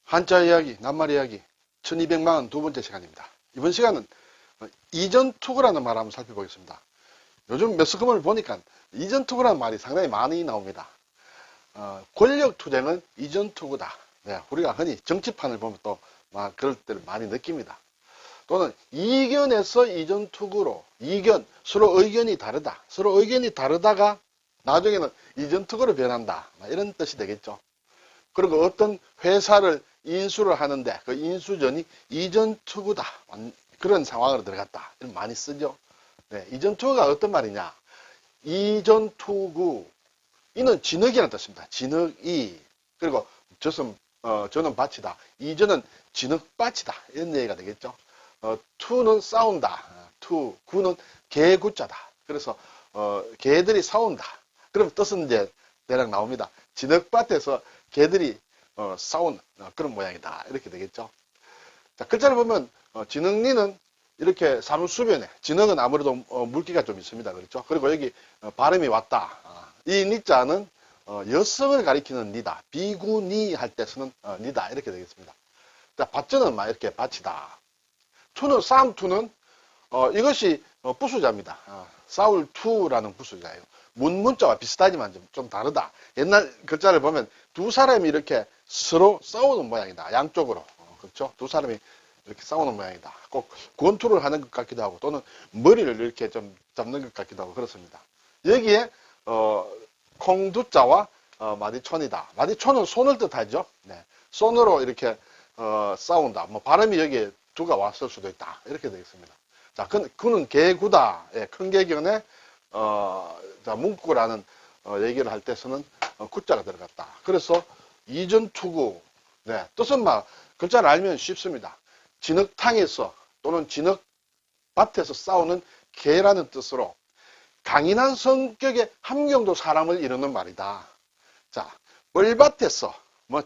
한자 이야기, 낱말 이야기 1242번째 시간입니다. 이번 시간은 이전투구라는 말 한번 살펴보겠습니다. 요즘 매스컴을 보니까 이전투구라는 말이 상당히 많이 나옵니다. 권력투쟁은 이전투구다. 네, 우리가 흔히 정치판을 보면 또 막 그럴 때를 많이 느낍니다. 또는 이견에서 이전투구로, 이견, 서로 의견이 다르다. 서로 의견이 다르다가 나중에는 이전투구로 변한다. 이런 뜻이 되겠죠. 그리고 어떤 회사를 인수를 하는데 그 인수전이 이전투구다. 그런 상황으로 들어갔다. 이런 많이 쓰죠. 네, 이전투구가 어떤 말이냐. 이전투구. 이는 진흙이라는 뜻입니다. 진흙이. 그리고 저는 밭이다. 이전은 진흙밭이다. 이런 얘기가 되겠죠. 투는 싸운다. 구는 개구자다. 그래서 개들이 싸운다. 그럼 뜻은 이제 대략 나옵니다. 진흙밭에서 개들이 싸운 그런 모양이다. 이렇게 되겠죠. 자, 글자를 보면 진흙리는 이렇게 사무수변에, 진흙은 아무래도 물기가 좀 있습니다. 그렇죠? 그리고 여기 발음이 왔다. 이 니자는 여성을 가리키는 니다. 비구니 할 때 쓰는 니다. 이렇게 되겠습니다. 자, 밭전은 막 이렇게 밭이다. 투는, 싸움투는 이것이 부수자입니다. 싸울투라는 부수자예요. 문자와 비슷하지만 좀 다르다. 옛날 글자를 보면 두 사람이 이렇게 서로 싸우는 모양이다. 양쪽으로. 그렇죠? 두 사람이 이렇게 싸우는 모양이다. 꼭 권투를 하는 것 같기도 하고 또는 머리를 이렇게 좀 잡는 것 같기도 하고 그렇습니다. 여기에 콩두자와 마디촌이다. 마디촌은 손을 뜻하죠. 네. 손으로 이렇게 싸운다. 뭐 발음이 여기에 두가 왔을 수도 있다. 이렇게 되겠습니다. 자, 그는 개구다. 예, 큰 개견에 자, 문구라는 얘기를 할 때 쓰는 구자가 들어갔다. 그래서 이전투구. 네, 뜻은 막 글자를 알면 쉽습니다. 진흙탕에서 또는 진흙밭에서 싸우는 개라는 뜻으로 강인한 성격의 함경도 사람을 이루는 말이다. 자, 뻘밭에서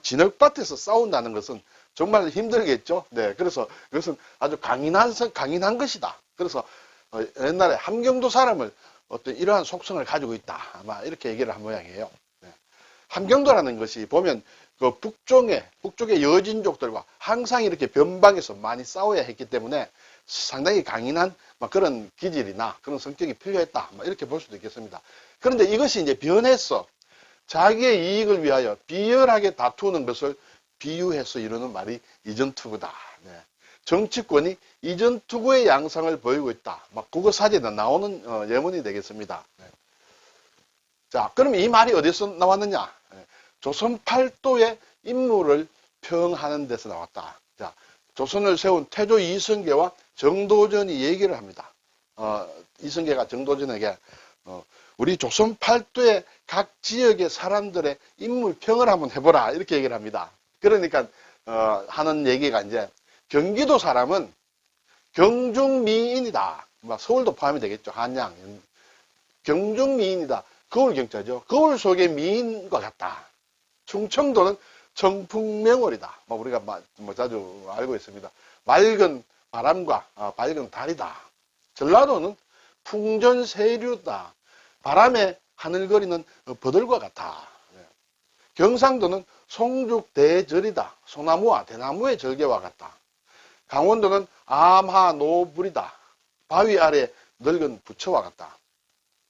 진흙밭에서 싸운다는 것은 정말 힘들겠죠. 네, 그래서 이것은 아주 강인한 것이다. 그래서 옛날에 함경도 사람을 어떤 이러한 속성을 가지고 있다. 아마 이렇게 얘기를 한 모양이에요. 네. 함경도라는 것이 보면 그 북쪽의 여진족들과 항상 이렇게 변방에서 많이 싸워야 했기 때문에 상당히 강인한 그런 기질이나 그런 성격이 필요했다. 이렇게 볼 수도 있겠습니다. 그런데 이것이 이제 변해서 자기의 이익을 위하여 비열하게 다투는 것을 비유해서 이루는 말이 이전투구다. 네. 정치권이 이전투구의 양상을 보이고 있다. 국어사전에 나오는 예문이 되겠습니다. 네. 자, 그럼 이 말이 어디서 나왔느냐? 네. 조선 팔도의 인물을 평하는 데서 나왔다. 자, 조선을 세운 태조 이성계와 정도전이 얘기를 합니다. 이성계가 정도전에게 우리 조선 팔도의 각 지역의 사람들의 인물평을 한번 해보라. 이렇게 얘기를 합니다. 그러니까 하는 얘기가 이제 경기도 사람은 경중미인이다. 서울도 포함이 되겠죠. 한양. 경중미인이다. 거울 경자죠. 거울 속의 미인과 같다. 충청도는 청풍명월이다. 우리가 자주 알고 있습니다. 맑은 바람과 밝은 달이다. 전라도는 풍전세류다. 바람에 하늘거리는 버들과 같아. 경상도는 송죽대절이다. 소나무와 대나무의 절개와 같다. 강원도는 암하노불이다. 바위 아래 늙은 부처와 같다.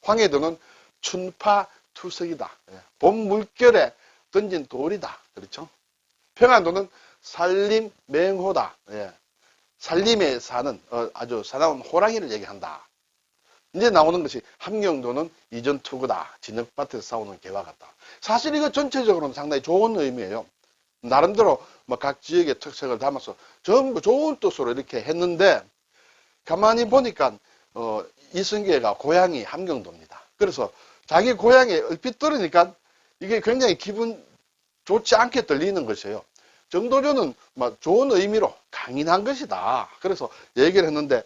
황해도는 춘파투석이다. 봄 물결에 던진 돌이다. 그렇죠? 평안도는 산림맹호다. 산림에 사는 아주 사나운 호랑이를 얘기한다. 이제 나오는 것이 함경도는 이전투구다. 진흙밭에서 싸우는 개와 같다. 사실 이거 전체적으로는 상당히 좋은 의미예요. 나름대로 각 지역의 특색을 담아서 전부 좋은 뜻으로 이렇게 했는데 가만히 보니까 이성계가 고향이 함경도입니다. 그래서 자기 고향에 얼핏 들으니까 이게 굉장히 기분 좋지 않게 들리는 것이에요. 정도전은 좋은 의미로 강인한 것이다. 그래서 얘기를 했는데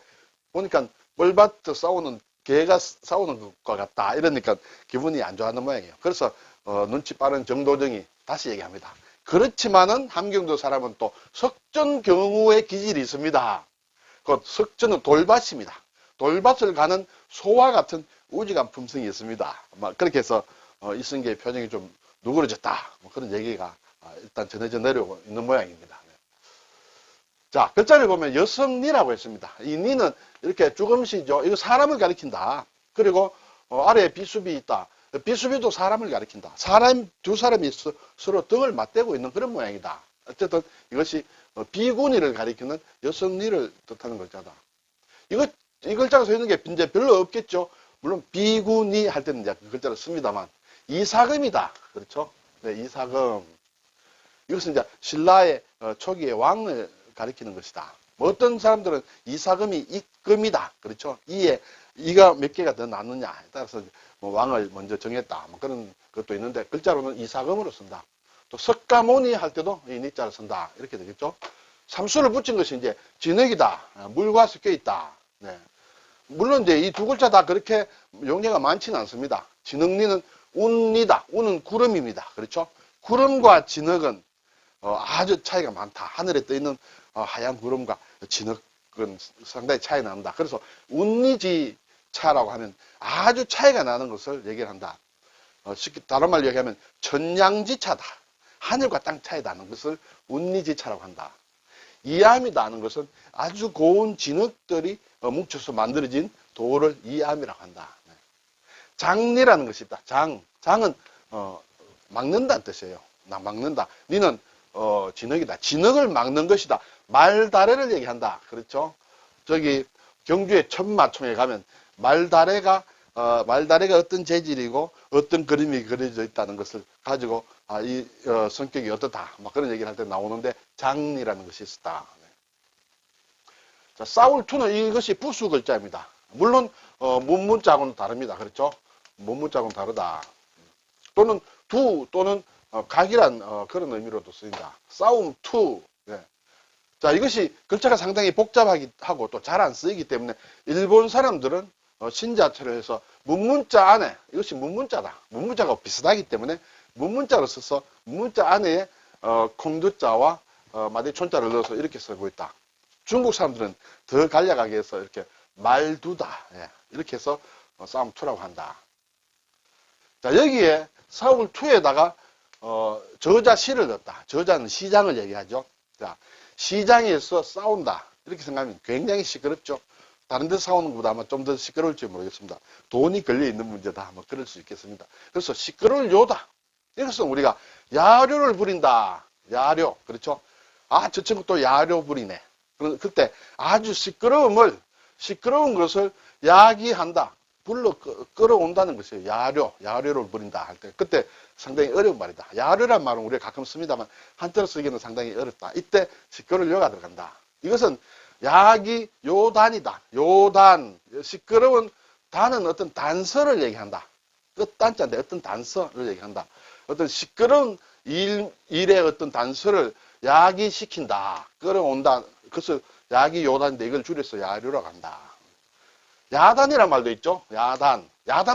보니까 뻘밭에 싸우는 개가 싸우는 것과 같다. 이러니까 기분이 안 좋아하는 모양이에요. 그래서 눈치 빠른 정도전이 다시 얘기합니다. 그렇지만은 함경도 사람은 또 석전경우의 기질이 있습니다. 그 석전은 돌밭입니다. 돌밭을 가는 소와 같은 우직한 품성이 있습니다. 그렇게 해서 이성계의 표정이 좀 누그러졌다. 그런 얘기가 일단 전해져 내려오고 있는 모양입니다. 자, 글자를 보면 여성니라고 했습니다. 이 니는 이렇게 주금시죠. 이거 사람을 가리킨다. 그리고 아래에 비수비 있다. 비수비도 사람을 가리킨다. 두 사람이 서로 등을 맞대고 있는 그런 모양이다. 어쨌든 이것이 비구니를 가리키는 여성니를 뜻하는 글자다. 이 글자가 서 있는 게 이제 별로 없겠죠. 물론 비구니 할 때는 이제 그 글자를 씁니다만 이사금이다. 그렇죠? 네, 이사금. 이것은 이제 신라의 초기의 왕을 가리키는 것이다. 뭐 어떤 사람들은 이사금이 이금이다. 그렇죠? 이가 몇 개가 더 낫느냐에 따라서 뭐 왕을 먼저 정했다. 뭐 그런 것도 있는데 글자로는 이사금으로 쓴다. 또 석가모니 할 때도 이 니자를 쓴다. 이렇게 되겠죠? 삼수를 붙인 것이 이제 진흙이다. 물과 섞여 있다. 네. 물론 이제 이 두 글자 다 그렇게 용례가 많지는 않습니다. 진흙니는 운이다. 운은 구름입니다. 그렇죠? 구름과 진흙은 아주 차이가 많다. 하늘에 떠 있는 하얀 구름과 진흙은 상당히 차이 납니다. 그래서 운니지차라고 하면 아주 차이가 나는 것을 얘기한다. 다른 말로 얘기하면 천냥지차다. 하늘과 땅 차이 나는 것을 운니지차라고 한다. 이암이다 하는 것은 아주 고운 진흙들이 뭉쳐서 만들어진 돌을 이암이라고 한다. 장리라는 것이 있다. 장은 막는다는 뜻이에요. 나 막는다. 니는 진흙이다. 진흙을 막는 것이다. 말다래를 얘기한다. 그렇죠? 저기 경주의 천마총에 가면 말다래가 어떤 재질이고 어떤 그림이 그려져 있다는 것을 가지고 이 성격이 어떻다. 막 그런 얘기를 할 때 나오는데 장리라는 것이 있었다. 자, 싸울투는 이것이 부수 글자입니다. 물론 문문자하고는 다릅니다. 그렇죠? 문문자하고는 다르다. 또는 또는 각이란 그런 의미로도 쓰인다. 싸움투. 네. 자, 이것이 글자가 상당히 복잡하고 또 잘 안 쓰이기 때문에 일본 사람들은 신자체를 해서 문문자 안에 이것이 문문자다. 문문자가 비슷하기 때문에 문문자로 써서 문문자 안에 콩두자와 마디촌자를 넣어서 이렇게 쓰고 있다. 중국 사람들은 더 간략하게 해서 이렇게 말두다. 예. 이렇게 해서 싸움투라고 한다. 자, 여기에 싸울투에다가 저자시를 넣었다. 저자는 시장을 얘기하죠. 자, 시장에서 싸운다. 이렇게 생각하면 굉장히 시끄럽죠. 다른 데 싸우는 것보다 아마 좀 더 시끄러울지 모르겠습니다. 돈이 걸려있는 문제다. 뭐 그럴 수 있겠습니다. 그래서 시끄러울 요다. 이것은 우리가 야료를 부린다. 야료. 그렇죠? 저 친구 또 야료 부리네. 그때 아주 시끄러운 것을 야기한다. 불러 끌어온다는 것이에요. 야료를 부린다 할 때. 그때 상당히 어려운 말이다. 야료란 말은 우리가 가끔 씁니다만 한자로 쓰기는 상당히 어렵다. 이때 시끄러울 요가 들어간다. 이것은 야기 요단이다. 요단. 시끄러운 단은 어떤 단서를 얘기한다. 끝단자인데 어떤 단서를 얘기한다. 어떤 시끄러운 일의 어떤 단서를 야기시킨다. 끌어온다. 그것을 야기 요단인데 이걸 줄여서 야료라고 한다. 야단이란 말도 있죠. 야단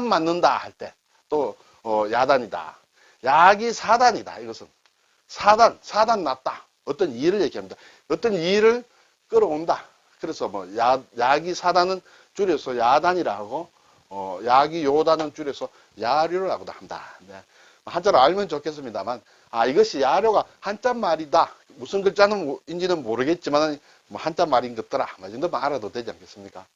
맞는다 할 때 또 야단이다. 야기 사단이다. 이것은 사단 났다. 어떤 일을 얘기합니다. 어떤 일을 끌어온다. 그래서 뭐 야기 사단은 줄여서 야단이라 하고 야기 요단은 줄여서 야료라고도 한다. 네. 한자로 알면 좋겠습니다만 이것이 야료가 한자 말이다. 무슨 글자인지는 모르겠지만 뭐 한자 말인 것더라. 이 정도만 알아도 되지 않겠습니까?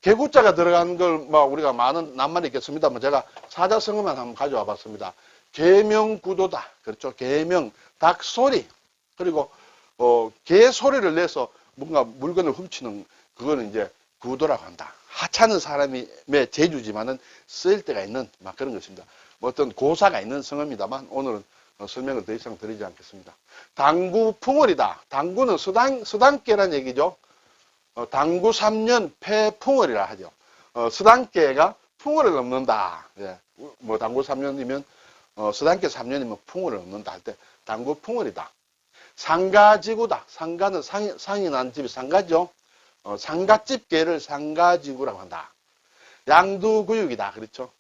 개구자가 들어간 걸 우리가 많은 낱말이 있겠습니다만 제가 사자성어만 한번 가져와 봤습니다. 계명구도다. 그렇죠? 계명, 닭소리. 그리고 개 소리를 내서 뭔가 물건을 훔치는 그거는 이제 구도라고 한다. 하찮은 사람의 재주지만은 쓰일 때가 있는 그런 것입니다. 뭐 어떤 고사가 있는 성어입니다만 오늘은 설명을 더 이상 드리지 않겠습니다. 당구풍월이다. 당구는 서당깨란 얘기죠. 당구 3년 폐풍월이라 하죠. 서당깨가 풍월을 넘는다. 예. 뭐 당구 3년이면 서당깨 3년이면 풍월을 넘는다 할 때 당구 풍월이다. 상가지구다. 상가는 상이 난 집이 상가죠. 상가집게를 상가지구라고 한다. 양두구육이다. 그렇죠.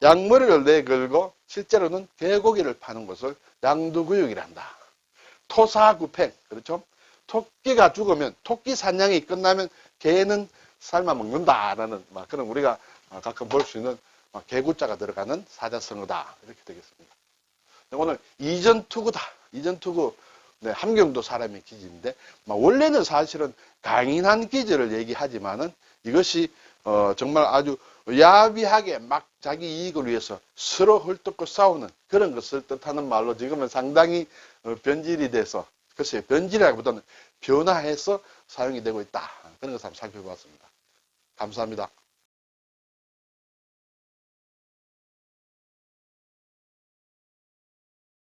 양머리를 내걸고 실제로는 개고기를 파는 것을 양두구육이라 한다. 토사구팽. 그렇죠. 토끼가 죽으면 토끼 사냥이 끝나면 개는 삶아 먹는다라는 그런 우리가 가끔 볼 수 있는 개구자가 들어가는 사자성어다. 이렇게 되겠습니다. 오늘 이전투구다. 이전투구 네, 함경도 사람의 기질인데 원래는 사실은 강인한 기질을 얘기하지만은 이것이 정말 아주 야비하게 막 자기 이익을 위해서 서로 헐뜯고 싸우는 그런 것을 뜻하는 말로 지금은 상당히 변질이 돼서 글쎄요, 변질이라기보다는 변화해서 사용이 되고 있다. 그런 것을 한번 살펴보았습니다. 감사합니다.